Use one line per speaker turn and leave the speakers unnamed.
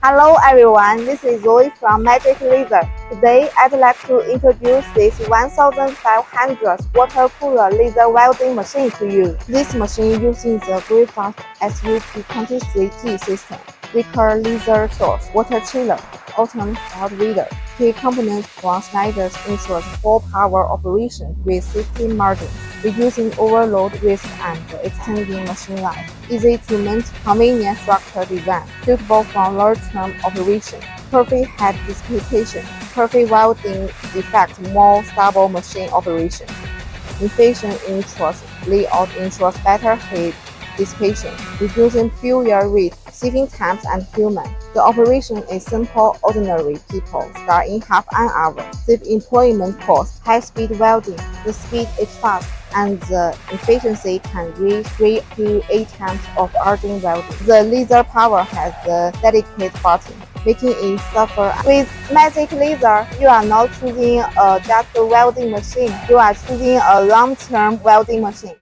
Hello everyone, this is Zoe from Magick Laser. Today I'd like to introduce this 1500 water cooler laser welding machine to you. This machine using the Greyfast SUP23T system, Wicker laser source, water chiller, autumn cloud reader. Key components from Schneider's ensures full power operation with safety margin, reducing overload risk and extending machine life. Easy to maintain, convenient structure design, suitable for large-term operation. Perfect head dissipation, perfect welding effect, more stable machine operation. Efficient instrument layout ensures better heat dissipation, reducing fuel rate, saving time and human. The operation is simple, ordinary people start in half an hour, save employment cost, high-speed welding. The speed is fast, and the efficiency can reach 3 to 8 times of argent welding. The laser power has a dedicated button, making it suffer. With Magick Laser, you are not choosing just a welding machine, you are choosing a long-term welding machine.